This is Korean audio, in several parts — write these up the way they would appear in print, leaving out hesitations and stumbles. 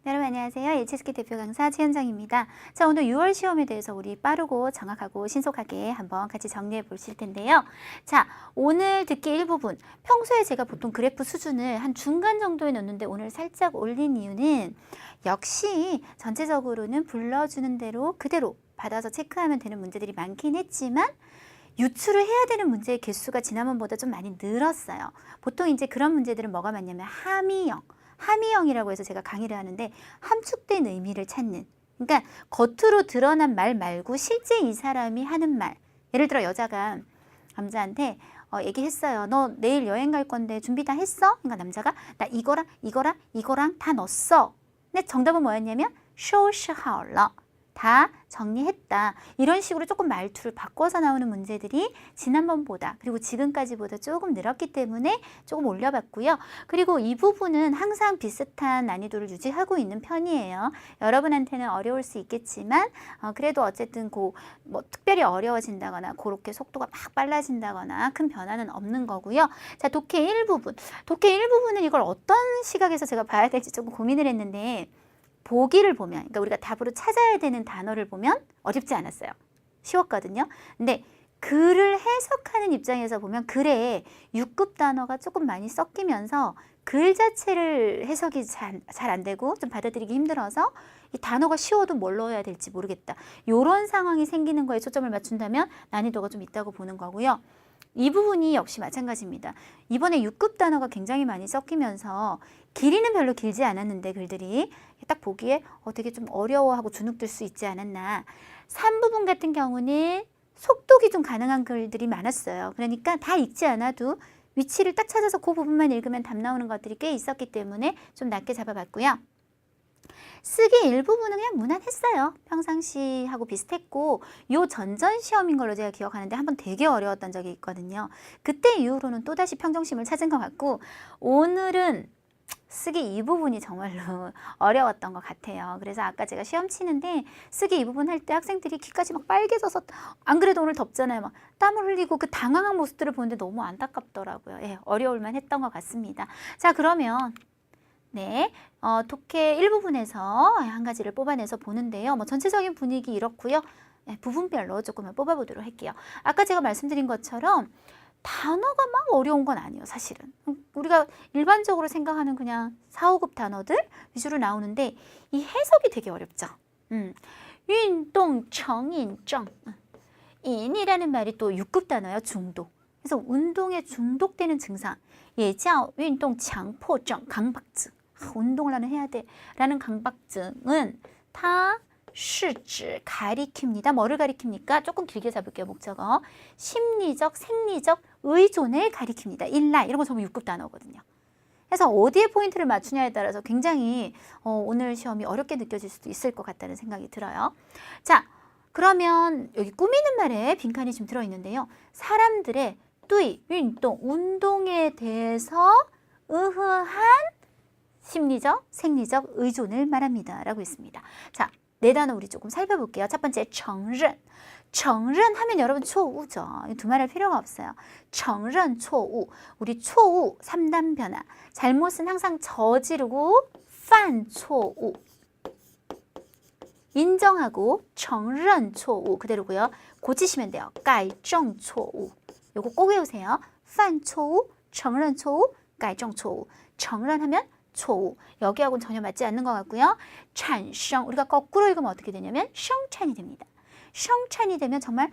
여러분 안녕하세요. HSK 대표 강사 최현정입니다. 자, 오늘 6월 시험에 대해서 우리 빠르고 정확하고 신속하게 한번 같이 정리해 보실 텐데요. 자, 오늘 듣기 일부분. 평소에 제가 보통 그래프 수준을 한 중간 정도에 놓는데 오늘 살짝 올린 이유는 역시 전체적으로는 불러주는 대로 그대로 받아서 체크하면 되는 문제들이 많긴 했지만 유출을 해야 되는 문제의 개수가 지난번보다 좀 많이 늘었어요. 보통 이제 그런 문제들은 뭐가 많냐면 함의형이라고 해서 제가 강의를 하는데 함축된 의미를 찾는, 그러니까 겉으로 드러난 말 말고 실제 이 사람이 하는 말. 예를 들어 여자가 남자한테 얘기했어요. 너 내일 여행 갈 건데 준비 다 했어? 그러니까 남자가 나 이거랑 다 넣었어. 근데 정답은 뭐였냐면 收拾好了. 다 정리했다. 이런 식으로 조금 말투를 바꿔서 나오는 문제들이 지난번보다 그리고 지금까지보다 조금 늘었기 때문에 조금 올려봤고요. 그리고 이 부분은 항상 비슷한 난이도를 유지하고 있는 편이에요. 여러분한테는 어려울 수 있겠지만 그래도 어쨌든 뭐 특별히 어려워진다거나 그렇게 속도가 막 빨라진다거나 큰 변화는 없는 거고요. 자, 독해 일부분. 독해 일부분은 이걸 어떤 시각에서 제가 봐야 될지 조금 고민을 했는데 보기를 보면, 그러니까 우리가 답으로 찾아야 되는 단어를 보면 어렵지 않았어요. 쉬웠거든요. 근데 글을 해석하는 입장에서 보면 글에 6급 단어가 조금 많이 섞이면서 글 자체를 해석이 잘 안 되고 좀 받아들이기 힘들어서 이 단어가 쉬워도 뭘 넣어야 될지 모르겠다. 이런 상황이 생기는 거에 초점을 맞춘다면 난이도가 좀 있다고 보는 거고요. 이 부분이 역시 마찬가지입니다. 이번에 6급 단어가 굉장히 많이 섞이면서 길이는 별로 길지 않았는데 글들이 딱 보기에 되게 좀 어려워하고 주눅들 수 있지 않았나. 3부분 같은 경우는 속독이 좀 가능한 글들이 많았어요. 그러니까 다 읽지 않아도 위치를 딱 찾아서 그 부분만 읽으면 답 나오는 것들이 꽤 있었기 때문에 좀 낮게 잡아봤고요. 쓰기 일부분은 그냥 무난했어요. 평상시하고 비슷했고 요 전전 시험인 걸로 제가 기억하는데 한번 되게 어려웠던 적이 있거든요. 그때 이후로는 또다시 평정심을 찾은 것 같고 오늘은 쓰기 이 부분이 정말로 어려웠던 것 같아요. 그래서 아까 제가 시험 치는데 쓰기 이 부분 할 때 학생들이 귀까지 막 빨개져서 안 그래도 오늘 덥잖아요. 막 땀을 흘리고 그 당황한 모습들을 보는데 너무 안타깝더라고요. 예, 어려울만 했던 것 같습니다. 자, 그러면 네, 독해 일부분에서 한 가지를 뽑아내서 보는데요. 뭐 전체적인 분위기 이렇고요. 네, 부분별로 조금만 뽑아보도록 할게요. 아까 제가 말씀드린 것처럼 단어가 막 어려운 건 아니에요, 사실은. 우리가 일반적으로 생각하는 그냥 4, 5급 단어들 위주로 나오는데 이 해석이 되게 어렵죠. 운동, 정인정. 인이라는 말이 또 6급 단어예요, 중독. 그래서 운동에 중독되는 증상. 예叫运动强迫症, 강박증. 운동을 해야 돼 라는 강박증은 다是指 가리킵니다. 뭐를 가리킵니까? 조금 길게 잡을게요. 목적어. 심리적, 생리적 의존을 가리킵니다. 일라 이런 거 전부 6급 단어거든요. 그래서 어디에 포인트를 맞추냐에 따라서 굉장히 오늘 시험이 어렵게 느껴질 수도 있을 것 같다는 생각이 들어요. 자, 그러면 여기 꾸미는 말에 빈칸이 좀 들어있는데요. 사람들의 对, 운동에 대해서 의흐한 심리적, 생리적 의존을 말합니다. 라고 있습니다. 자, 네 단어 우리 조금 살펴볼게요. 첫 번째, 承认. 承认 하면 여러분 초우죠. 두말할 필요가 없어요. 承认错误. 우리 초우, 3단 변화. 잘못은 항상 저지르고 犯错误. 인정하고 承认错误 그대로고요. 고치시면 돼요. 改正错误. 요거 꼭 외우세요. 犯错误, 承认错误, 改正错误. 承认 하면 초우. 여기하고는 전혀 맞지 않는 것 같고요. 产生 우리가 거꾸로 읽으면 어떻게 되냐면 生产이 됩니다. 生产이 되면 정말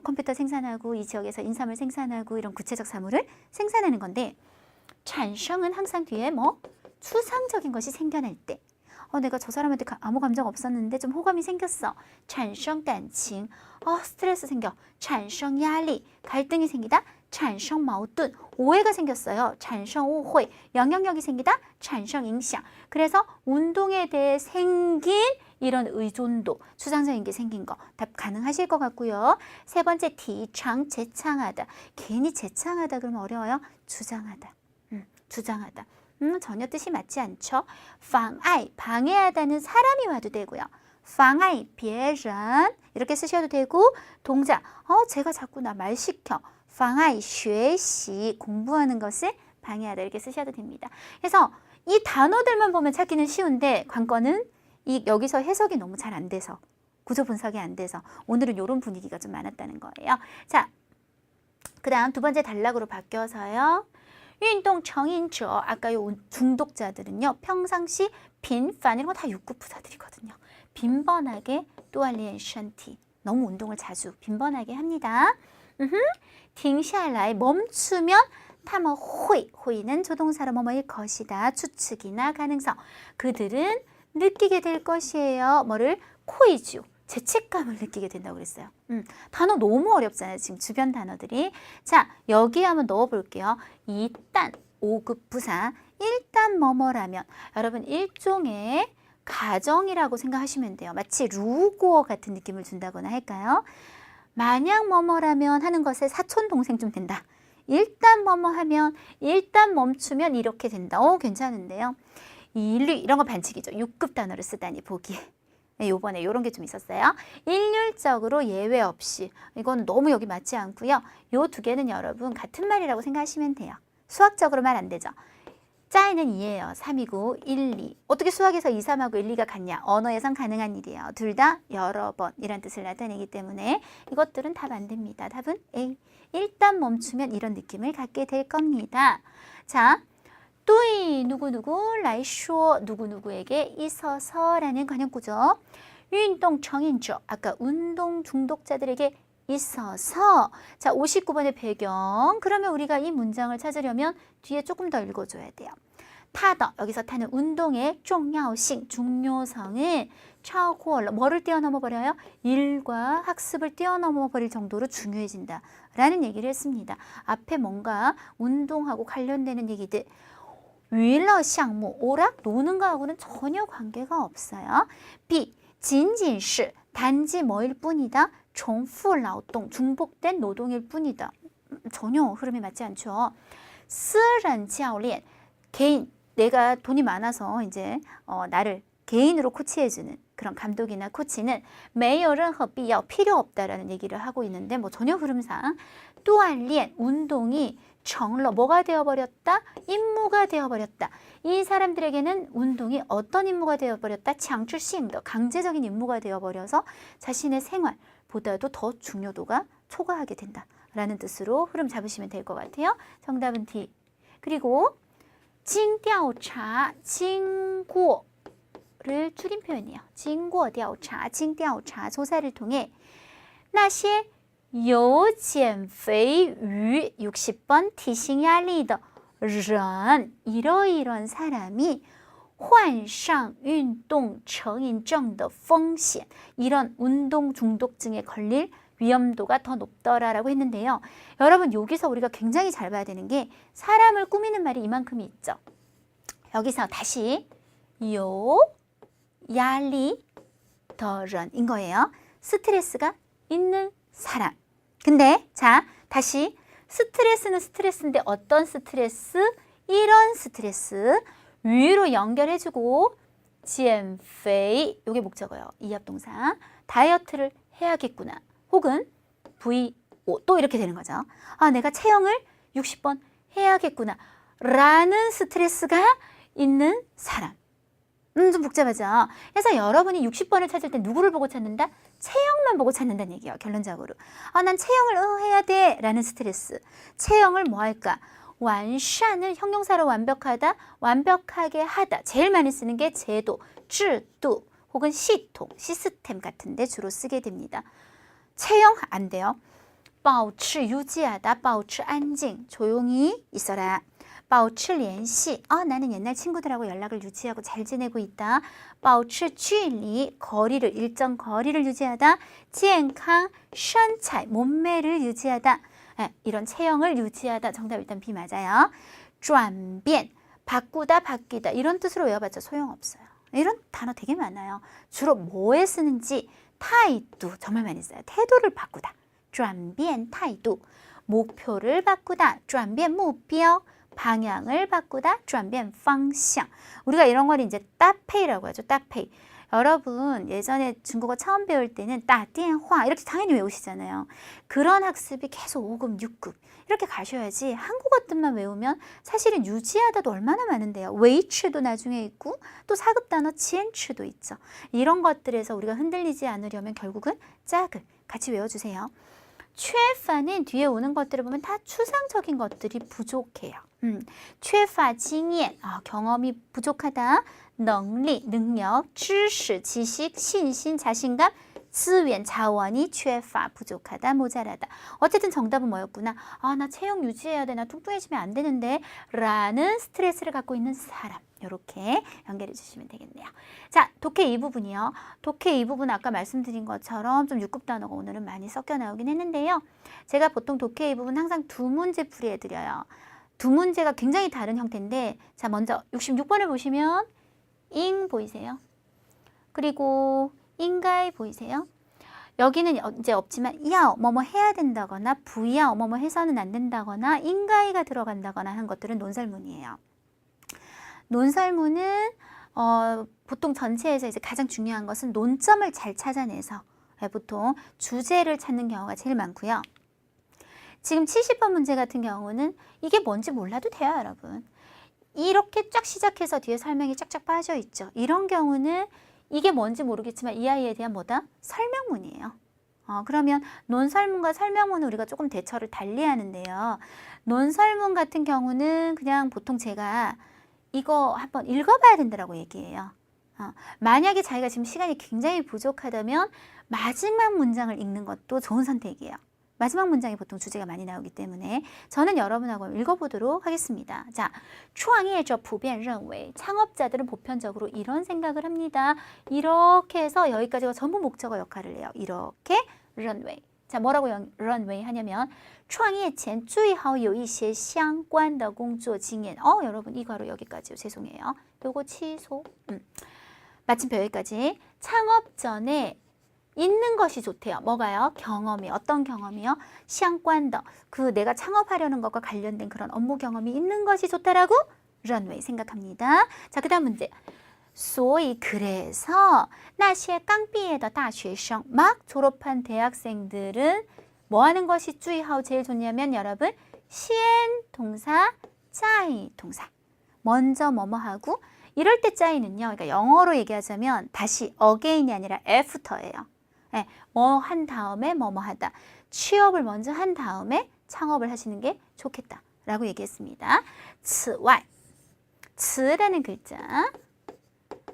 컴퓨터 생산하고 이 지역에서 인삼을 생산하고 이런 구체적 사물을 생산하는 건데 产生은 항상 뒤에 뭐 추상적인 것이 생겨날 때 내가 저 사람한테 아무 감정 없었는데 좀 호감이 생겼어. 产生感情 스트레스 생겨. 产生压力 갈등이 생기다. 产生矛盾 오해가 생겼어요. 产生误会 영향력이 생기다. 产生影响 그래서 운동에 대해 생긴 이런 의존도, 추상적인 게 생긴 거 답 가능하실 것 같고요. 세 번째, 提倡, 제창하다. 괜히 제창하다 그러면 어려워요. 주장하다. 주장하다. 전혀 뜻이 맞지 않죠. 妨碍, 방해하다는 사람이 와도 되고요. 妨碍别人 이렇게 쓰셔도 되고 동작, 제가 자꾸 나 말 시켜. 妨碍学习, 공부하는 것을 방해하다 이렇게 쓰셔도 됩니다. 그래서 이 단어들만 보면 찾기는 쉬운데 관건은 여기서 해석이 너무 잘 안 돼서 구조 분석이 안 돼서 오늘은 이런 분위기가 좀 많았다는 거예요. 자, 그 다음 두 번째 단락으로 바뀌어서요. 운동成瘾者, 아까 요 중독자들은요. 평상시 빈판 이런 거 다 육구부사들이거든요. 빈번하게 또알리엔 션티, 너무 운동을 자주 빈번하게 합니다. 停下来 멈추면 他们会, 호이는 조동사로 뭐뭐일 것이다. 추측이나 가능성. 그들은 느끼게 될 것이에요. 뭐를? 코이주. 죄책감을 느끼게 된다고 그랬어요. 단어 너무 어렵잖아요. 지금 주변 단어들이. 자, 여기에 한번 넣어볼게요. 일단 5급 부사. 일단 뭐뭐라면. 여러분 일종의 가정이라고 생각하시면 돼요. 마치 루고 같은 느낌을 준다거나 할까요? 만약 뭐뭐라면 하는 것에 사촌 동생쯤 된다. 일단 뭐뭐 하면, 일단 멈추면 이렇게 된다. 괜찮은데요. 인류 이런 거 반칙이죠. 6급 단어를 쓰다니 보기에. 네, 요번에 요런 게 좀 있었어요. 일률적으로 예외 없이. 이건 너무 여기 맞지 않고요. 요 두 개는 여러분 같은 말이라고 생각하시면 돼요. 수학적으로 말 안 되죠. 짜이는 2예요. 3이고 1, 2. 어떻게 수학에서 2, 3하고 1, 2가 같냐? 언어에선 가능한 일이에요. 둘 다 여러 번 이런 뜻을 나타내기 때문에 이것들은 답 안 됩니다. 답은 A. 일단 멈추면 이런 느낌을 갖게 될 겁니다. 자, 对 누구누구 来说 누구누구에게 있어서라는 관용구죠. 运动成瘾者 아까 운동 중독자들에게 있어서. 자, 59번의 배경. 그러면 우리가 이 문장을 찾으려면 뒤에 조금 더 읽어줘야 돼요. 타더, 여기서 타는 운동의 重要性, 중요성은 超过了, 뭐를 뛰어넘어 버려요? 일과 학습을 뛰어넘어 버릴 정도로 중요해진다 라는 얘기를 했습니다. 앞에 뭔가 운동하고 관련되는 얘기들, 娱乐项目, 오락, 노는 거하고는 전혀 관계가 없어요. B, 仅仅是, 단지 뭐일 뿐이다? 重复劳动, 중복된 노동일 뿐이다. 전혀 흐름이 맞지 않죠. 私人教练, 개인, 내가 돈이 많아서 이제 나를 개인으로 코치해주는 그런 감독이나 코치는 没有任何必要, 필요 없다라는 얘기를 하고 있는데 뭐 전혀 흐름상 锻炼, 운동이 成了, 뭐가 되어버렸다? 임무가 되어버렸다. 이 사람들에게는 운동이 어떤 임무가 되어버렸다? 强制性的, 강제적인 임무가 되어버려서 자신의 생활보다도 더 중요도가 초과하게 된다라는 뜻으로 흐름 잡으시면 될 것 같아요. 정답은 D. 그리고 经调查, 经过를 줄인 표현이에요. 经过调查, 经调查, 조사를 통해 那些有减肥于 60번 体型压力的人, 이러이러한 사람이 患上运动成瘾症的风险, 이런 운동 중독증에 걸릴 위험도가 더 높더라라고 했는데요. 여러분 여기서 우리가 굉장히 잘 봐야 되는 게 사람을 꾸미는 말이 이만큼이 있죠. 여기서 다시 有压力的人인 거예요. 스트레스가 있는 사람. 근데 자, 다시 스트레스는 스트레스인데 어떤 스트레스? 이런 스트레스. 위로 연결해주고 减肥, 요게 목적어요. 이합동사. 다이어트를 해야겠구나. 혹은 VO, 또 이렇게 되는 거죠. 아, 내가 체형을 60번 해야겠구나 라는 스트레스가 있는 사람. 좀 복잡하죠. 그래서 여러분이 60번을 찾을 때 누구를 보고 찾는다? 체형만 보고 찾는다는 얘기예요. 결론적으로. 아, 난 체형을 해야 돼 라는 스트레스. 체형을 뭐 할까? 완산을 형용사로 완벽하다, 완벽하게 하다. 제일 많이 쓰는 게 제도, 制度 혹은 시통, 시스템 같은 데 주로 쓰게 됩니다. 체형 안 돼요. 保持 유지하다, 保持安静 조용히 있어라. 保持联系 나는 옛날 친구들하고 연락을 유지하고 잘 지내고 있다. 保持距离 거리를, 일정 거리를 유지하다. 健康 身材 몸매를 유지하다. 이런 체형을 유지하다. 정답 일단 B 맞아요. 转变 바꾸다, 바뀌다 이런 뜻으로 외워봤자 소용없어요. 이런 단어 되게 많아요. 주로 뭐에 쓰는지 타이도 정말 많이 써요. 태도를 바꾸다. 转变态度 목표를 바꾸다. 转变目标 방향을 바꾸다. 转变方向 우리가 이런 걸 이제 따페이라고 하죠. 따페이. 여러분 예전에 중국어 처음 배울 때는 따电화 이렇게 당연히 외우시잖아요. 그런 학습이 계속 5급, 6급 이렇게 가셔야지 한국어 뜻만 외우면 사실은 유지하다도 얼마나 많은데요. 웨이츠도 나중에 있고 또 4급 단어 지엔츠도 있죠. 이런 것들에서 우리가 흔들리지 않으려면 결국은 짝을 같이 외워주세요.缺乏는 뒤에 오는 것들을 보면 다 추상적인 것들이 부족해요. 缺乏经验, 경험이 부족하다. 能力, 능력, 知识, 지식, 신신, 자신감, 资源, 자원이 缺乏, 부족하다, 모자라다. 어쨌든 정답은 뭐였구나. 나 체형 유지해야 돼. 나 뚱뚱해지면 안 되는데 라는 스트레스를 갖고 있는 사람. 이렇게 연결해 주시면 되겠네요. 자, 독해 이 부분이요. 독해 이 부분 아까 말씀드린 것처럼 좀 6급 단어가 오늘은 많이 섞여 나오긴 했는데요. 제가 보통 독해 이 부분 항상 두 문제 풀이해 드려요. 두 문제가 굉장히 다른 형태인데 자, 먼저 66번을 보시면 잉 보이세요? 그리고 인가이 보이세요? 여기는 이제 없지만 야 뭐뭐 해야 된다거나 부야 뭐뭐 해서는 안 된다거나 인가이가 들어간다거나 하는 것들은 논설문이에요. 논설문은 보통 전체에서 이제 가장 중요한 것은 논점을 잘 찾아내서 보통 주제를 찾는 경우가 제일 많고요. 지금 70번 문제 같은 경우는 이게 뭔지 몰라도 돼요, 여러분. 이렇게 쫙 시작해서 뒤에 설명이 쫙쫙 빠져 있죠. 이런 경우는 이게 뭔지 모르겠지만 이 아이에 대한 뭐다? 설명문이에요. 그러면 논설문과 설명문은 우리가 조금 대처를 달리 하는데요. 논설문 같은 경우는 그냥 보통 제가 이거 한번 읽어봐야 된다고 얘기해요. 만약에 자기가 지금 시간이 굉장히 부족하다면 마지막 문장을 읽는 것도 좋은 선택이에요. 마지막 문장이 보통 주제가 많이 나오기 때문에 저는 여러분하고 읽어보도록 하겠습니다. 자, 创业者普遍认为 창업자들은 보편적으로 이런 생각을 합니다. 이렇게 해서 여기까지가 전부 목적어 역할을 해요. 이렇게 认为 자, 뭐라고 认为하냐면 创业前最好有一些相关的工作经验. 여러분 이거로 여기까지요. 죄송해요. 요거 취소. 마침표 여기까지. 창업 전에 있는 것이 좋대요. 뭐가요? 경험이. 어떤 경험이요? 相关的. 그 내가 창업하려는 것과 관련된 그런 업무 경험이 있는 것이 좋다라고 认为 생각합니다. 자, 그 다음 문제. 所以 그래서 那些刚毕业的大学生 막 졸업한 대학생들은 뭐 하는 것이 最好 제일 좋냐면 여러분 先 동사, 在 동사. 먼저 뭐뭐 하고 이럴 때 在는요. 그러니까 영어로 얘기하자면 다시 again이 아니라 after예요. 네, 뭐 한 다음에 뭐뭐 하다. 취업을 먼저 한 다음에 창업을 하시는 게 좋겠다라고 얘기했습니다. 此外, 此라는 글자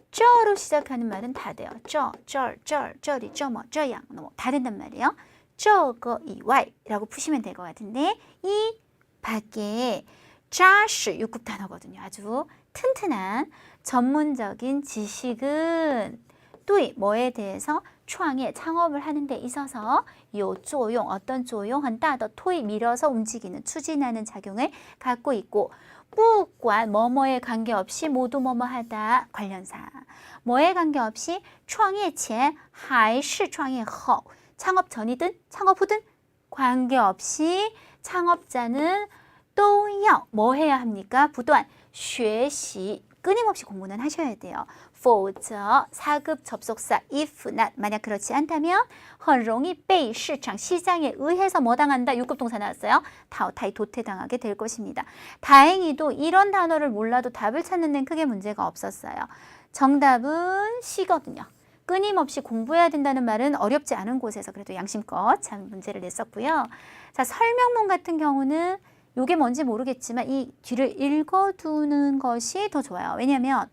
这로 시작하는 말은 다 돼요. 这里 这样 다 된단 말이에요. 这个以外라고 푸시면 될 것 같은데 이 밖에 扎实 6급 단어거든요. 아주 튼튼한 전문적인 지식은 또 뭐에 대해서 创业 창업을 하는 데 있어서 有作用 어떤 作用 很大的推 밀어서 움직이는 추진하는 작용을 갖고 있고 不管 뭐뭐에 관계없이 모두 뭐뭐 하다 관련사 뭐에 관계없이 创业前还是创业后 창업 전이든 창업 후든 관계없이 창업자는 都要 뭐 해야 합니까? 不断学习 끊임없이 공부는 하셔야 돼요. 否则 4급 접속사 if not 만약 그렇지 않다면 很容易被市场 시장에 의해서 뭐 당한다? 6급 동사 나왔어요. 타오타이 도태당하게 될 것입니다. 다행히도 이런 단어를 몰라도 답을 찾는 데는 크게 문제가 없었어요. 정답은 C거든요. 끊임없이 공부해야 된다는 말은 어렵지 않은 곳에서 그래도 양심껏 참 문제를 냈었고요. 자, 설명문 같은 경우는 이게 뭔지 모르겠지만 이 뒤를 읽어두는 것이 더 좋아요. 왜냐하면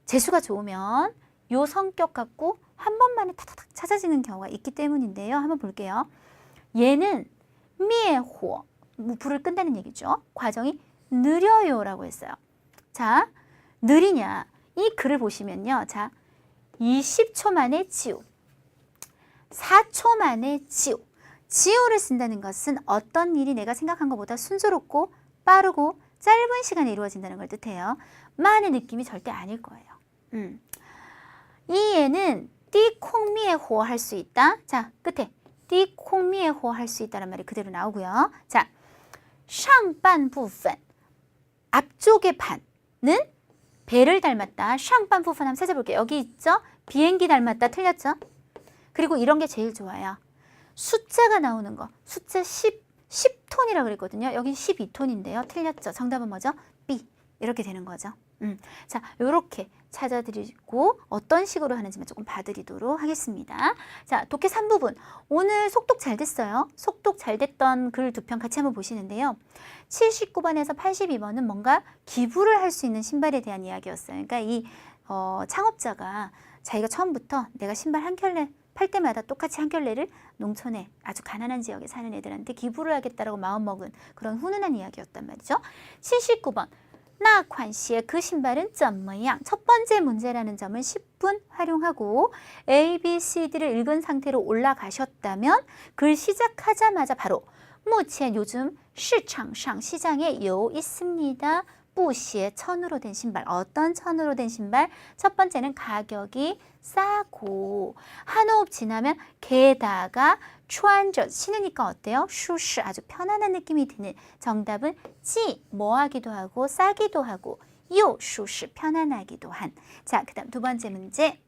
재수가 좋으면 요 성격 갖고 한 번만에 탁탁탁 찾아지는 경우가 있기 때문인데요. 한번 볼게요. 얘는 미에호, 불을 끈다는 얘기죠. 과정이 느려요라고 했어요. 자, 느리냐? 이 글을 보시면요. 자, 20초 만에 지우, 4초 만에 지우. 지우를 쓴다는 것은 어떤 일이 내가 생각한 것보다 순조롭고 빠르고 짧은 시간에 이루어진다는 걸 뜻해요. 만의 느낌이 절대 아닐 거예요. 이 애는 띠콩미에호 할 수 있다. 자, 끝에 띠콩미에호 할 수 있다는 말이 그대로 나오고요. 자, 上半部分 앞쪽의 반은 배를 닮았다. 샹반 부분 한번 찾아볼게요. 여기 있죠? 비행기 닮았다. 틀렸죠? 그리고 이런 게 제일 좋아요. 숫자가 나오는 거. 숫자 10톤이라고 그랬거든요. 여기 12톤인데요. 틀렸죠? 정답은 뭐죠? B. 이렇게 되는 거죠. 자, 요렇게 찾아드리고 어떤 식으로 하는지만 조금 봐드리도록 하겠습니다. 자, 독해 3부분. 오늘 속독 잘 됐어요. 속독 잘 됐던 글 두 편 같이 한번 보시는데요. 79번에서 82번은 뭔가 기부를 할 수 있는 신발에 대한 이야기였어요. 그러니까 이 창업자가 자기가 처음부터 내가 신발 한 켤레 팔 때마다 똑같이 한 켤레를 농촌에 아주 가난한 지역에 사는 애들한테 기부를 하겠다라고 마음먹은 그런 훈훈한 이야기였단 말이죠. 79번. 那款鞋 그 신발은 怎么样? 첫 번째 문제라는 점을 10분 활용하고 A, B, C, D를 읽은 상태로 올라가셨다면 글 시작하자마자 바로 目前 요즘 시장상 시장에 요 있습니다. 布鞋 천으로 된 신발. 어떤 천으로 된 신발? 첫 번째는 가격이 싸고 한 호흡 지나면 게다가 穿着 신으니까 어때요? 舒适 아주 편안한 느낌이 드는. 정답은 찌 뭐 하기도 하고 싸기도 하고 요 舒适 편안하기도 한. 자, 그다음 두 번째 문제.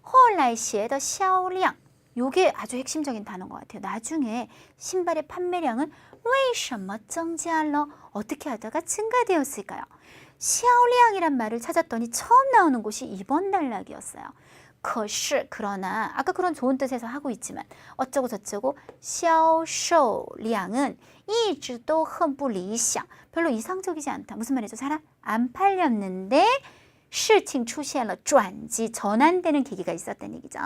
后来鞋的销量 요게 아주 핵심적인 단어인 것 같아요. 나중에 신발의 판매량은 为什么增加了 어떻게 하다가 증가되었을까요? 销量이란 말을 찾았더니 처음 나오는 곳이 2번 단락이었어요. 可是 그러나 아까 그런 좋은 뜻에서 하고 있지만 어쩌고 저쩌고 销售量은 一直都很不理想 별로 이상적이지 않다. 무슨 말이죠? 잘 안 팔렸는데 事情出现了转机 전환되는 계기가 있었다는 얘기죠.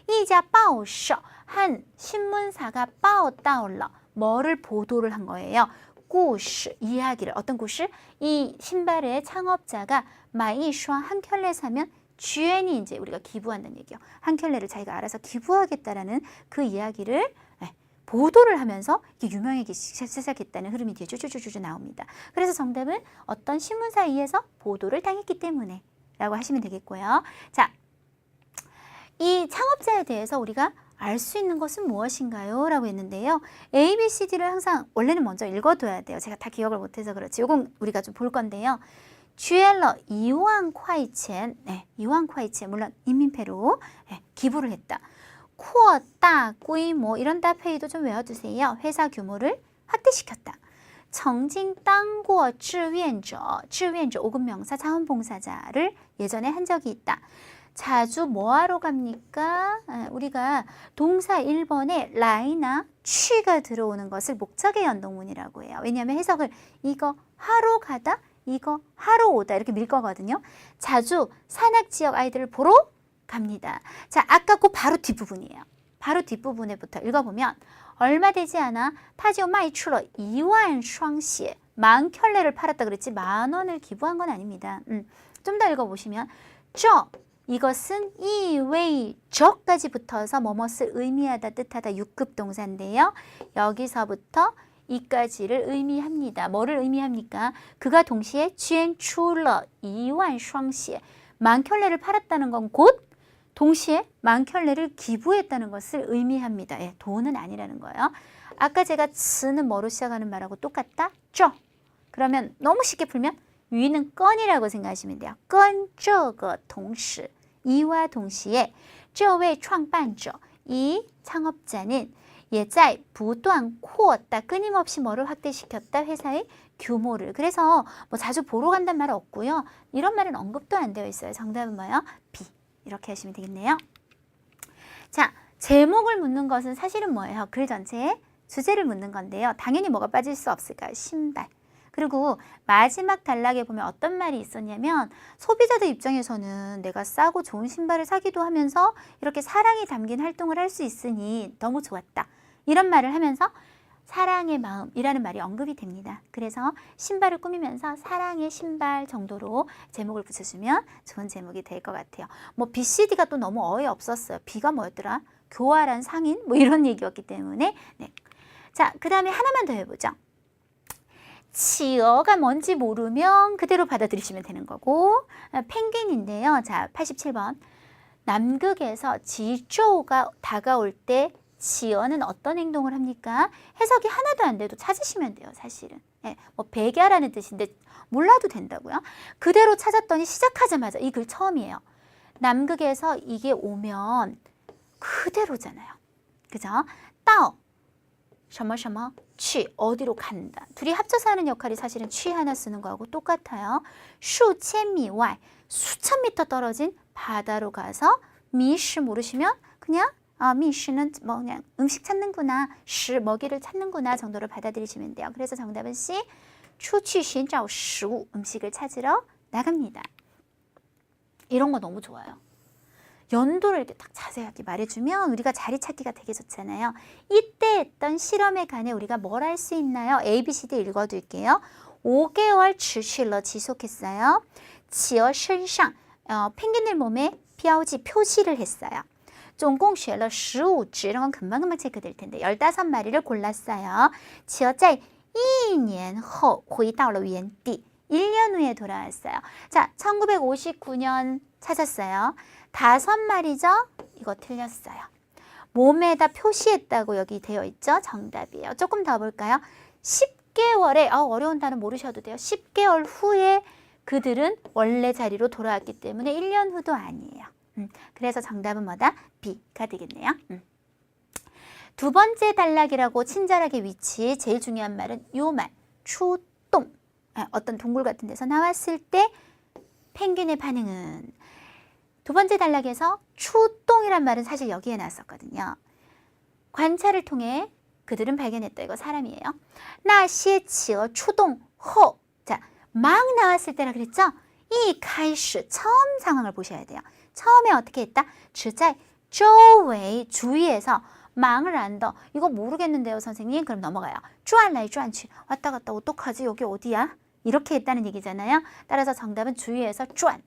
一家报社 한 신문사가 报道了 뭐를 보도를 한 거예요? 故事 이야기를 어떤故事? 이 신발의 창업자가 买一双 한 켤레 사면 주연이 이제 우리가 기부한다는 얘기요. 한 켤레를 자기가 알아서 기부하겠다라는 그 이야기를 보도를 하면서 이게 유명해지기 시작했다는 흐름이 뒤에 쭈쭈쭈쭈 나옵니다. 그래서 정답은 어떤 신문사에 의해서 보도를 당했기 때문에 라고 하시면 되겠고요. 자, 이 창업자에 대해서 우리가 알 수 있는 것은 무엇인가요? 라고 했는데요. A, B, C, D를 항상 원래는 먼저 읽어둬야 돼요. 제가 다 기억을 못해서 그렇지. 이건 우리가 좀 볼 건데요. 捐了2万块钱, 네, 2万块钱, 물론 인민폐로 기부를 했다. 扩大规模, 이런 따페이도 좀 외워두세요. 회사 규모를 확대시켰다. 曾经当过志愿者, 志愿者 오급명사 자원봉사자를 예전에 한 적이 있다. 자주 뭐하러 갑니까? 우리가 동사 1번에 라이나 취가 들어오는 것을 목적의 연동문이라고 해요. 왜냐하면 해석을 이거 하러 가다, 이거 하러 오다 이렇게 밀 거거든요. 자주 산악지역 아이들을 보러 갑니다. 자, 아까 그 바로 뒷부분이에요. 바로 뒷부분에부터 읽어보면 얼마 되지 않아 타지오 마이출러 2만 双鞋 만 켤레를 팔았다 그랬지 10,000원을 기부한 건 아닙니다. 좀 더 읽어보시면 저 이것은 이외저까지 붙어서 뭐뭇을 의미하다 뜻하다 6급 동사인데요. 여기서부터 이까지를 의미합니다. 뭐를 의미합니까? 그가 동시에 捐出了2万双鞋 만 켤레를 팔았다는 건 곧 동시에 만 켤레를 기부했다는 것을 의미합니다. 예, 돈은 아니라는 거예요. 아까 제가 츠는 뭐로 시작하는 말하고 똑같다? 쩌. 그러면 너무 쉽게 풀면 위는 건이라고 생각하시면 돼요. 跟这个同时 이와 동시에 这位创办者 이 창업자는 也在不断扩大 끊임없이 뭐를 확대시켰다? 회사의 규모를. 그래서 뭐 자주 보러 간다는 말은 없고요. 이런 말은 언급도 안 되어 있어요. 정답은 뭐예요? B. 이렇게 하시면 되겠네요. 자, 제목을 묻는 것은 사실은 뭐예요? 글 전체에 주제를 묻는 건데요. 당연히 뭐가 빠질 수 없을까요? 신발. 그리고 마지막 단락에 보면 어떤 말이 있었냐면 소비자들 입장에서는 내가 싸고 좋은 신발을 사기도 하면서 이렇게 사랑이 담긴 활동을 할 수 있으니 너무 좋았다. 이런 말을 하면서 사랑의 마음이라는 말이 언급이 됩니다. 그래서 신발을 꾸미면서 사랑의 신발 정도로 제목을 붙여주면 좋은 제목이 될 것 같아요. 뭐 B, C, D가 또 너무 어이없었어요. B가 뭐였더라? 교활한 상인? 뭐 이런 얘기였기 때문에 네. 자, 그 다음에 하나만 더 해보죠. 치어가 뭔지 모르면 그대로 받아들이시면 되는 거고 펭귄인데요. 자, 87번. 남극에서 지조가 다가올 때 치어는 어떤 행동을 합니까? 해석이 하나도 안 돼도 찾으시면 돼요, 사실은. 예, 뭐 백야라는 뜻인데 몰라도 된다고요. 그대로 찾았더니 시작하자마자 이 글 처음이에요. 남극에서 이게 오면 그대로잖아요. 그죠? 따오, 什么什么 취, 어디로 간다. 둘이 합쳐서 하는 역할이 사실은 취 하나 쓰는 거하고 똑같아요. 数千米外, 수천 미터 떨어진 바다로 가서 미시 모르시면 그냥 미시는 뭐 그냥 음식 찾는구나, 시 먹이를 찾는구나 정도로 받아들이시면 돼요. 그래서 정답은 C, 出去寻找食物, 음식을 찾으러 나갑니다. 이런 거 너무 좋아요. 연도를 이렇게 딱 자세하게 말해주면 우리가 자리 찾기가 되게 좋잖아요. 이때 했던 실험에 관해 우리가 뭘 할 수 있나요? A, B, C, D 읽어둘게요. 5개월 持续了 지속했어요. 企鹅身上 펭귄들 몸에标记 표시를 했어요. 总共学了15只 이런 건 금방금방 체크될 텐데 15마리를 골랐어요. 企鹅在1年后回到了原地 1년 후에 돌아왔어요. 자, 1959년 찾았어요. 5마리죠? 이거 틀렸어요. 몸에다 표시했다고 여기 되어 있죠? 정답이에요. 조금 더 볼까요? 10개월에, 어려운 단어 모르셔도 돼요. 10개월 후에 그들은 원래 자리로 돌아왔기 때문에 1년 후도 아니에요. 그래서 정답은 뭐다? B가 되겠네요. 두 번째 단락이라고 친절하게 위치, 제일 중요한 말은 요 말, 추동. 어떤 동굴 같은 데서 나왔을 때 펭귄의 반응은 두 번째 단락에서 추동이란 말은 사실 여기에 나왔었거든요. 관찰을 통해 그들은 발견했다. 이거 사람이에요. 那些企鹅出动后 자, 막 나왔을 때라 그랬죠? 이开始 처음 상황을 보셔야 돼요. 처음에 어떻게 했다? 只在周围 주위에서 망을 안 더. 이거 모르겠는데요, 선생님. 그럼 넘어가요. 转来转去 왔다 갔다 어떡하지? 여기 어디야? 이렇게 했다는 얘기잖아요. 따라서 정답은 주위에서 转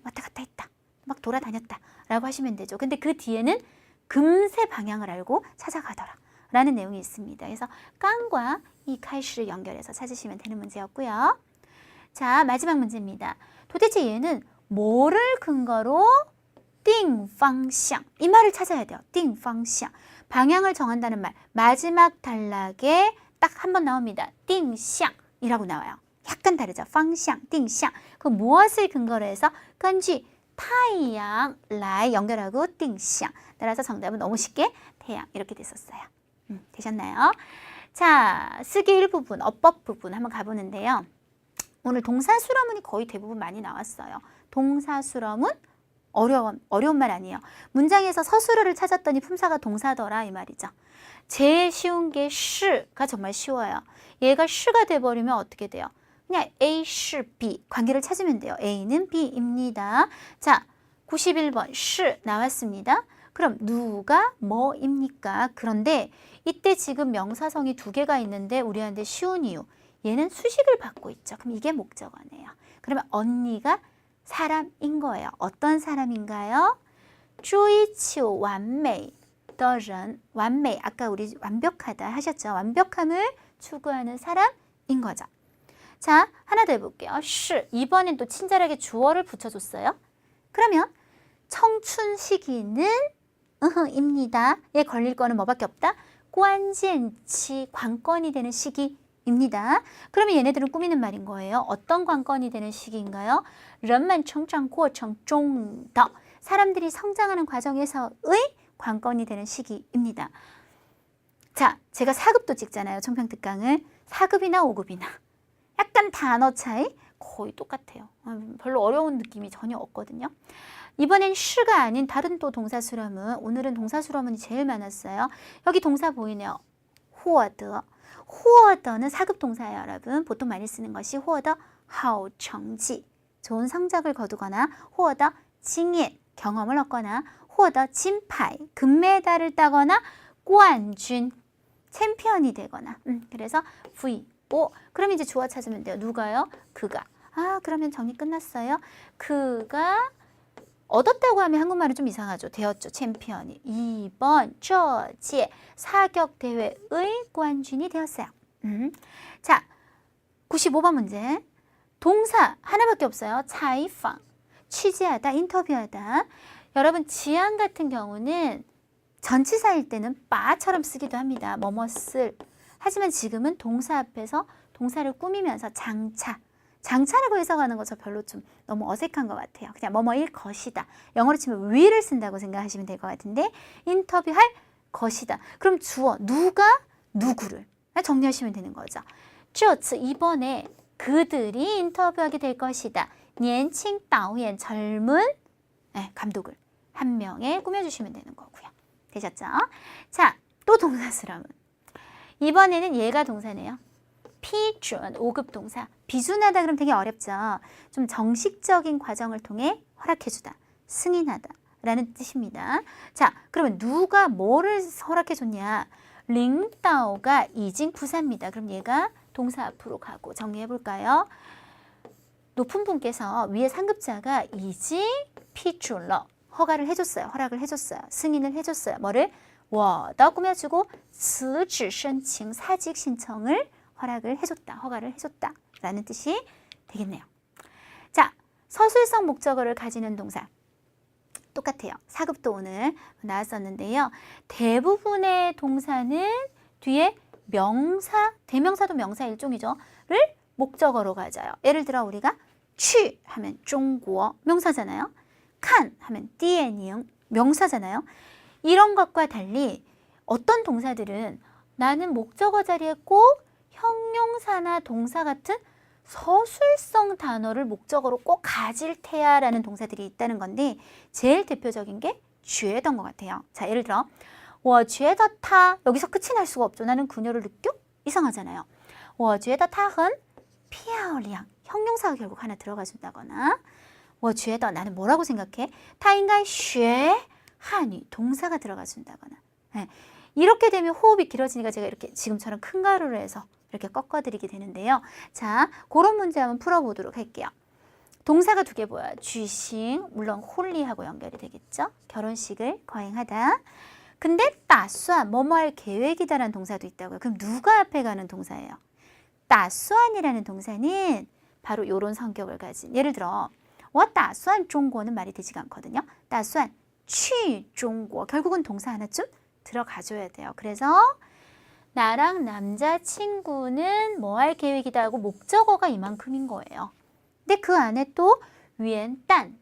왔다 갔다 했다. 막 돌아다녔다 라고 하시면 되죠. 근데 그 뒤에는 금세 방향을 알고 찾아가더라 라는 내용이 있습니다. 그래서 깡과 이 칼시를 연결해서 찾으시면 되는 문제였고요. 자, 마지막 문제입니다. 도대체 얘는 뭐를 근거로 定方向 이 말을 찾아야 돼요. 定方向 방향을 정한다는 말 마지막 단락에 딱 한 번 나옵니다. 定向 이라고 나와요. 약간 다르죠. 方向, 定向 그 무엇을 근거로 해서根据太阳来연결하고 定向 따라서 정답은 너무 쉽게 태양 이렇게 됐었어요. 되셨나요? 자, 쓰기 일부분, 어법 부분 한번 가보는데요. 오늘 동사수러문이 거의 대부분 많이 나왔어요. 동사수러문 어려운 말 아니에요. 문장에서 서술어를 찾았더니 품사가 동사더라 이 말이죠. 제일 쉬운 게 시가 정말 쉬워요. 얘가 시가 돼버리면 어떻게 돼요? 그냥 A, 시, B 관계를 찾으면 돼요. A는 B입니다. 자, 91번 시 나왔습니다. 그럼 누가 뭐입니까? 그런데 이때 지금 명사성이 두 개가 있는데 우리한테 쉬운 이유 얘는 수식을 받고 있죠. 그럼 이게 목적어네요. 그러면 언니가 사람인 거예요. 어떤 사람인가요? 追求完美的人 완美아까 우리 완벽하다 하셨죠. 완벽함을 추구하는 사람인 거죠. 자, 하나 더 해볼게요. 시. 이번엔 또 친절하게 주어를 붙여줬어요. 그러면 청춘 시기는 입니다. 얘 걸릴 거는 뭐밖에 없다? 关键期 관건이 되는 시기입니다. 그러면 얘네들은 꾸미는 말인 거예요. 어떤 관건이 되는 시기인가요? 人们成长过程中的 사람들이 성장하는 과정에서의 관건이 되는 시기입니다. 자, 제가 4급도 찍잖아요. 청평특강을. 4급이나 5급이나 약간 단어 차이 거의 똑같아요. 별로 어려운 느낌이 전혀 없거든요. 이번엔 시가 아닌 다른 또 동사수러문. 오늘은 동사수러문이 제일 많았어요. 여기 동사 보이네요. 获得. 获得는 4급 동사예요, 여러분. 보통 많이 쓰는 것이 获得好成绩. 좋은 성적을 거두거나 获得经验, 경험을 얻거나 获得金牌, 금메달을 따거나 冠军, 챔피언이 되거나. 그래서 V, O. 그럼 이제 주어 찾으면 돼요. 누가요? 그가. 그러면 정리 끝났어요. 그가 얻었다고 하면 한국말은 좀 이상하죠. 되었죠. 챔피언이. 2번 这届 사격대회의冠军이 되었어요. 자, 95번 문제. 동사 하나밖에 없어요. 采访, 취재하다, 인터뷰하다. 여러분 지안 같은 경우는 전치사일 때는 바처럼 쓰기도 합니다. 뭐뭇을. 하지만 지금은 동사 앞에서 동사를 꾸미면서 장차라고 해석하는 거 저 별로 좀 너무 어색한 것 같아요. 그냥 뭐뭐일 것이다. 영어로 치면 will을 쓴다고 생각하시면 될 것 같은데 인터뷰할 것이다. 그럼 주어 누가 누구를 정리하시면 되는 거죠. 这次 이번에 그들이 인터뷰하게 될 것이다. 年轻导演 젊은 감독을 한 명에 꾸며주시면 되는 거고요. 되셨죠? 자, 또 동사스러운. 이번에는 얘가 동사네요.批准 5급 동사. 비준하다 그러면 되게 어렵죠. 좀 정식적인 과정을 통해 허락해주다, 승인하다 라는 뜻입니다. 자, 그러면 누가 뭐를 허락해줬냐? 领导가 이징 부사입니다. 그럼 얘가 동사 앞으로 가고 정리해 볼까요? 높은 분께서 위에 상급자가 이징 피줄러 허가를 해줬어요. 허락을 해줬어요. 승인을 해줬어요. 뭐를? 我더 꾸며주고 辞职申请 사직 신청을 허락을 해줬다. 허가를 해줬다. 라는 뜻이 되겠네요. 자, 서술성 목적어를 가지는 동사. 똑같아요. 4급도 오늘 나왔었는데요. 대부분의 동사는 뒤에 명사, 대명사도 명사 일종이죠. 를 목적어로 가져요. 예를 들어 우리가 去 하면 중국어 명사잖아요. 看 하면 电影 명사잖아요. 이런 것과 달리 어떤 동사들은 나는 목적어 자리에 꼭 형용사나 동사 같은 서술성 단어를 목적어로 꼭 가질 테야 라는 동사들이 있다는 건데 제일 대표적인 게 觉得것 같아요. 자, 예를 들어 我觉得他 여기서 끝이 날 수가 없죠. 나는 그녀를 느껴? 이상하잖아요. 我觉得他很漂亮 형용사가 결국 하나 들어가 준다거나 我觉得 나는 뭐라고 생각해? 他应该学汉语 동사가 들어가 준다거나 이렇게 되면 호흡이 길어지니까 제가 이렇게 지금처럼 큰 가루로 해서 이렇게 꺾어드리게 되는데요. 자, 그런 문제 한번 풀어보도록 할게요. 동사가 두 개 보여요. 쥐싱, 물론 홀리하고 연결이 되겠죠. 결혼식을 거행하다. 근데 따수한, 뭐뭐 할 계획이다라는 동사도 있다고요. 그럼 누가 앞에 가는 동사예요? 따수한이라는 동사는 바로 이런 성격을 가진. 예를 들어 我打算中国는 말이 되지가 않거든요. 打算去中国 결국은 동사 하나 좀 들어가줘야 돼요. 그래서 나랑 남자친구는 뭐 할 계획이다 하고 목적어가 이만큼인 거예요. 근데 그 안에 또 위엔딴,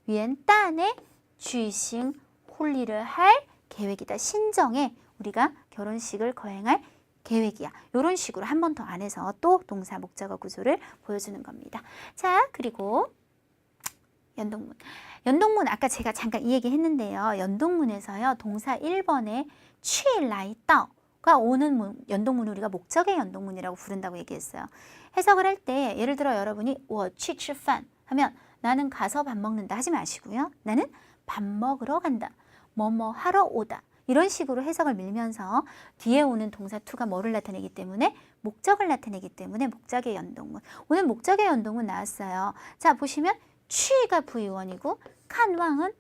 위엔딴에 쥐싱 홀리를 할 계획이다. 신정에 우리가 결혼식을 거행할 계획이야. 이런 식으로 한 번 더 안에서 또 동사 목적어 구조를 보여주는 겁니다. 자, 그리고 연동문. 연동문 아까 제가 잠깐 이 얘기 했는데요. 연동문에서요. 동사 1번에 취라이따가 오는 연동문 우리가 목적의 연동문이라고 부른다고 얘기했어요. 해석을 할 때 예를 들어 여러분이 我去吃饭 하면 나는 가서 밥 먹는다 하지 마시고요. 나는 밥 먹으러 간다. 뭐뭐 하러 오다. 이런 식으로 해석을 밀면서 뒤에 오는 동사 to가 뭐를 나타내기 때문에 목적을 나타내기 때문에 목적의 연동문. 오늘 목적의 연동문 나왔어요. 자, 보시면 취가 부의원이고 칸왕은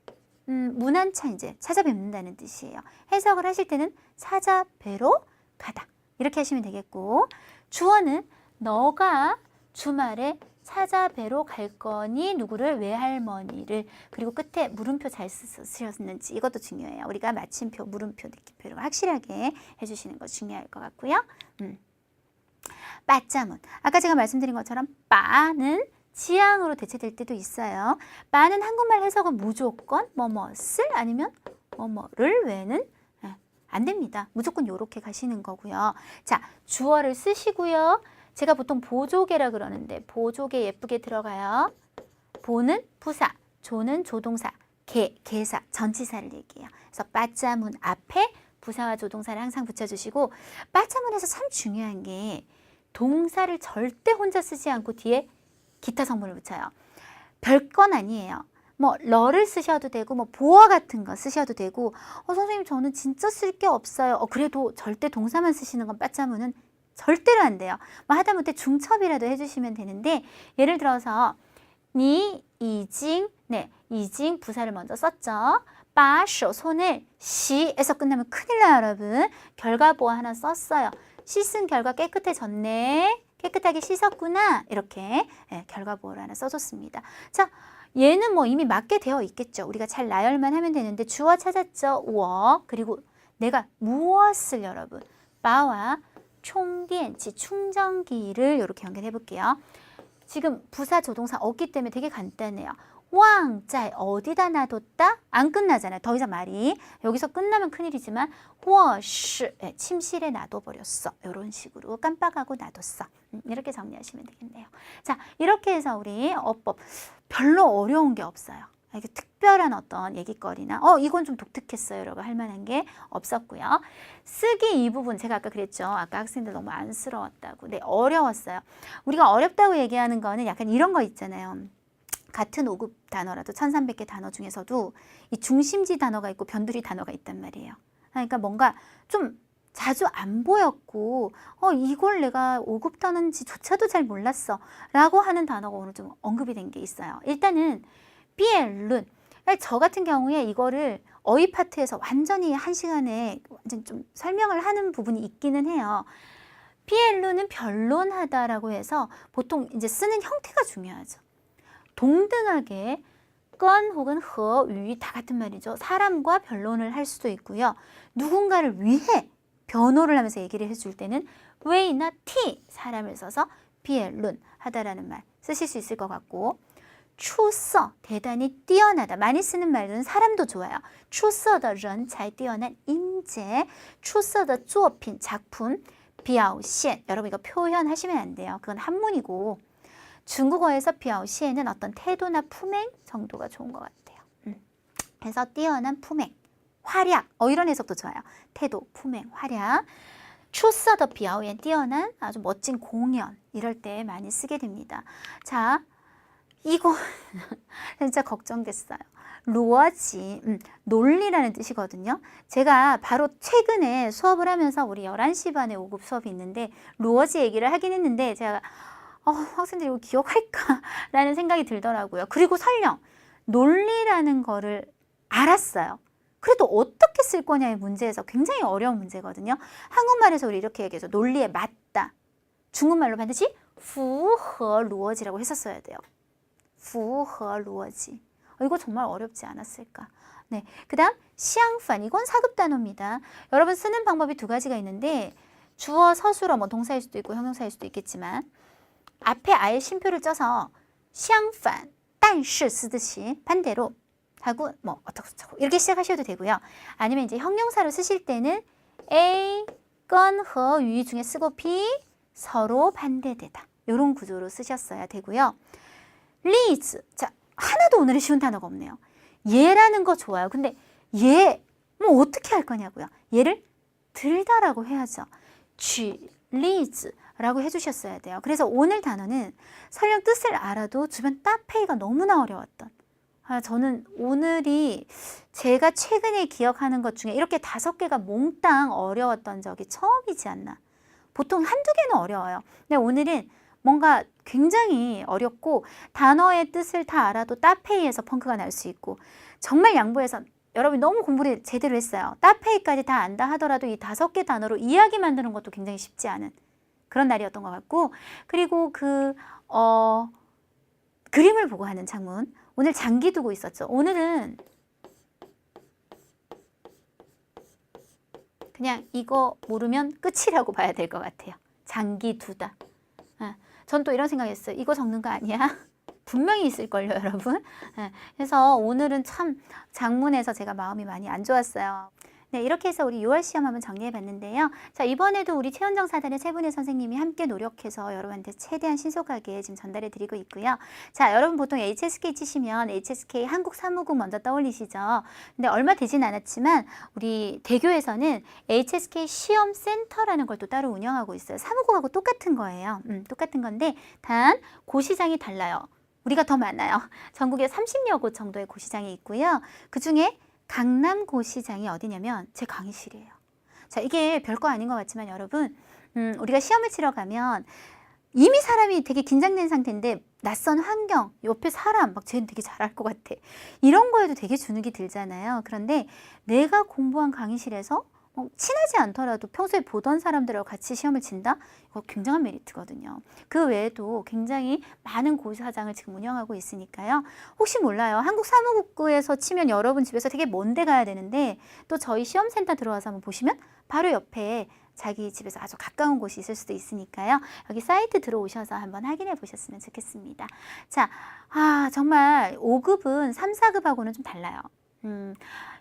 문안차 이제 찾아뵙는다는 뜻이에요. 해석을 하실 때는 찾아뵈러 가다. 이렇게 하시면 되겠고 주어는 너가 주말에 찾아뵈러 갈 거니 누구를 외할머니를 그리고 끝에 물음표 잘 쓰셨는지 이것도 중요해요. 우리가 마침표, 물음표, 느낌표를 확실하게 해주시는 거 중요할 것 같고요. 빠짜문. 아까 제가 말씀드린 것처럼 빠는 지향으로 대체될 때도 있어요. 빠는 한국말 해석은 무조건 뭐뭐을 아니면 뭐뭐를 외는 안 됩니다. 무조건 이렇게 가시는 거고요. 자, 주어를 쓰시고요. 제가 보통 보조개라 그러는데 보조개 예쁘게 들어가요. 보는 부사, 조는 조동사, 개사, 전치사를 얘기해요. 그래서 빠짜문 앞에 부사와 조동사를 항상 붙여주시고 빠짜문에서 참 중요한 게 동사를 절대 혼자 쓰지 않고 뒤에 기타 성분을 붙여요. 별건 아니에요. 뭐 러를 쓰셔도 되고 뭐 보어 같은 거 쓰셔도 되고 선생님 저는 진짜 쓸 게 없어요. 그래도 절대 동사만 쓰시는 건 빠짜문은 절대로 안 돼요. 뭐 하다못해 중첩이라도 해주시면 되는데 예를 들어서 니 이징 이징 부사를 먼저 썼죠. 빠쇼 손을 시에서 끝나면 큰일 나요 여러분. 결과보어 하나 썼어요. 씻은 결과 깨끗해졌네. 깨끗하게 씻었구나. 이렇게 결과보어를 하나 써줬습니다. 자, 얘는 뭐 이미 맞게 되어 있겠죠. 우리가 잘 나열만 하면 되는데 주어 찾았죠. 우어 그리고 내가 무엇을 여러분 빠와 충전기, 충전기를 이렇게 연결해 볼게요. 지금 부사 조동사 없기 때문에 되게 간단해요. 왕在 어디다 놔뒀다? 안 끝나잖아요. 더 이상 말이. 여기서 끝나면 큰일이지만 卧室 침실에 놔둬버렸어. 이런 식으로 깜빡하고 놔뒀어. 이렇게 정리하시면 되겠네요. 자, 이렇게 해서 우리 어법 별로 어려운 게 없어요. 이게 특별한 어떤 얘기거리나 이건 좀 독특했어요 라고 할 만한 게 없었고요. 쓰기 이 부분 제가 아까 그랬죠. 아까 학생들 너무 안쓰러웠다고. 네, 어려웠어요. 우리가 어렵다고 얘기하는 거는 약간 이런 거 있잖아요. 같은 5급 단어라도 1300개 단어 중에서도 이 중심지 단어가 있고 변두리 단어가 있단 말이에요. 그러니까 뭔가 좀 자주 안 보였고 이걸 내가 5급 단어인지조차도 잘 몰랐어 라고 하는 단어가 오늘 좀 언급이 된 게 있어요. 일단은 비엘룬. 저 같은 경우에 이거를 어휘 파트에서 완전히 한 시간에 완전 좀 설명을 하는 부분이 있기는 해요. 비엘룬은 변론하다라고 해서 보통 이제 쓰는 형태가 중요하죠. 동등하게 건 혹은 허, 위 다 같은 말이죠. 사람과 변론을 할 수도 있고요. 누군가를 위해 변호를 하면서 얘기를 해줄 때는 왜이나 티 사람을 써서 비엘룬 하다라는 말 쓰실 수 있을 것 같고 추서 대단히 뛰어나다 많이 쓰는 말은 사람도 좋아요. 추서의 人才 뛰어난 인재, 추서의 作品 작품, 表现 여러분 이거 표현하시면 안 돼요. 그건 한문이고 중국어에서 表现은 어떤 태도나 품행 정도가 좋은 것 같아요. 그래서 뛰어난 품행, 활약 이런 해석도 좋아요. 태도, 품행, 활약. 추서의 表演 뛰어난 아주 멋진 공연 이럴 때 많이 쓰게 됩니다. 자. 이거 진짜 걱정됐어요. 루어지, 논리라는 뜻이거든요. 제가 바로 최근에 수업을 하면서 우리 11시 반에 5급 수업이 있는데 루어지 얘기를 하긴 했는데 제가 학생들이 이거 기억할까? 라는 생각이 들더라고요. 그리고 설령 논리라는 거를 알았어요. 그래도 어떻게 쓸 거냐의 문제에서 굉장히 어려운 문제거든요. 한국말에서 우리 이렇게 얘기해서 논리에 맞다. 중국말로 반드시 符合逻辑라고 했었어야 돼요. 符合逻辑. 이거 정말 어렵지 않았을까. 네, 그 다음 相反 이건 4급 단어입니다. 여러분 쓰는 방법이 두 가지가 있는데 주어, 서술어, 동사일 수도 있고 형용사일 수도 있겠지만 앞에 아예 쉼표를 쪄서 相反, 但是 쓰듯이 반대로 하고 어떻고 이렇게 시작하셔도 되고요. 아니면 이제 형용사로 쓰실 때는 A, 건, 허, 위 중에 쓰고 B, 서로 반대되다. 이런 구조로 쓰셨어야 되고요. 리즈. 자, 하나도 오늘은 쉬운 단어가 없네요. 얘라는 거 좋아요. 근데 얘, 어떻게 할 거냐고요. 얘를 들다라고 해야죠. 쥐, 리즈라고 해주셨어야 돼요. 그래서 오늘 단어는 설령 뜻을 알아도 주변 따페이가 너무나 어려웠던. 저는 오늘이 제가 최근에 기억하는 것 중에 이렇게 5개가 몽땅 어려웠던 적이 처음이지 않나. 보통 한두 개는 어려워요. 근데 오늘은 뭔가 굉장히 어렵고 단어의 뜻을 다 알아도 따페이에서 펑크가 날 수 있고 정말 양보해서 여러분이 너무 공부를 제대로 했어요. 따페이까지 다 안다 하더라도 이 5개 단어로 이야기 만드는 것도 굉장히 쉽지 않은 그런 날이었던 것 같고 그리고 그림을 보고 하는 작문 오늘 장기 두고 있었죠. 오늘은 그냥 이거 모르면 끝이라고 봐야 될 것 같아요. 장기 두다. 전 또 이런 생각했어요. 이거 적는 거 아니야? 분명히 있을걸요, 여러분. 그래서 오늘은 참 장문에서 제가 마음이 많이 안 좋았어요. 네, 이렇게 해서 우리 6월 시험 한번 정리해 봤는데요. 자, 이번에도 우리 최현정 사단의 세 분의 선생님이 함께 노력해서 여러분한테 최대한 신속하게 지금 전달해 드리고 있고요. 자, 여러분 보통 HSK 치시면 HSK 한국사무국 먼저 떠올리시죠. 근데 얼마 되진 않았지만 우리 대교에서는 HSK 시험센터라는 걸 또 따로 운영하고 있어요. 사무국하고 똑같은 거예요. 똑같은 건데 단 고시장이 달라요. 우리가 더 많아요. 전국에 30여 곳 정도의 고시장이 있고요. 그중에 강남 고시장이 어디냐면 제 강의실이에요. 자, 이게 별거 아닌 것 같지만 여러분 우리가 시험을 치러 가면 이미 사람이 되게 긴장된 상태인데 낯선 환경, 옆에 사람 막 쟤는 되게 잘할 것 같아. 이런 거에도 되게 주눅이 들잖아요. 그런데 내가 공부한 강의실에서 친하지 않더라도 평소에 보던 사람들하고 같이 시험을 친다? 이거 굉장한 메리트거든요. 그 외에도 굉장히 많은 고시사장을 지금 운영하고 있으니까요. 혹시 몰라요. 한국사무국에서 치면 여러분 집에서 되게 먼 데 가야 되는데 또 저희 시험센터 들어와서 한번 보시면 바로 옆에 자기 집에서 아주 가까운 곳이 있을 수도 있으니까요. 여기 사이트 들어오셔서 한번 확인해 보셨으면 좋겠습니다. 자, 정말 5급은 3, 4급하고는 좀 달라요.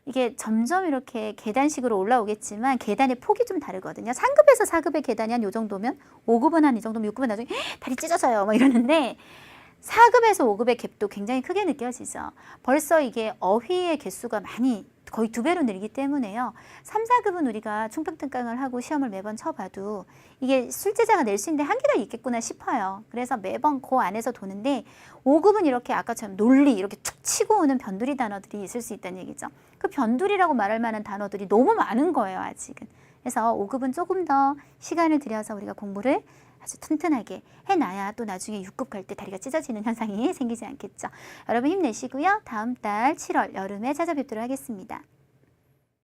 이게 점점 이렇게 계단식으로 올라오겠지만 계단의 폭이 좀 다르거든요. 3급에서 4급의 계단이 한 요 정도면 5급은 한 이 정도면 6급은 나중에 다리 찢어져요 뭐 이러는데 4급에서 5급의 갭도 굉장히 크게 느껴지죠. 벌써 이게 어휘의 개수가 많이 거의 2배로 늘기 때문에요. 3, 4급은 우리가 충평특강을 하고 시험을 매번 쳐봐도 이게 출제자가 낼 수 있는데 한계가 있겠구나 싶어요. 그래서 매번 그 안에서 도는데 5급은 이렇게 아까처럼 논리 이렇게 툭 치고 오는 변두리 단어들이 있을 수 있다는 얘기죠. 그 변두리라고 말할 만한 단어들이 너무 많은 거예요, 아직은. 그래서 5급은 조금 더 시간을 들여서 우리가 공부를 아주 튼튼하게 해놔야 또 나중에 6급 갈 때 다리가 찢어지는 현상이 생기지 않겠죠. 여러분 힘내시고요. 다음 달 7월 여름에 찾아뵙도록 하겠습니다.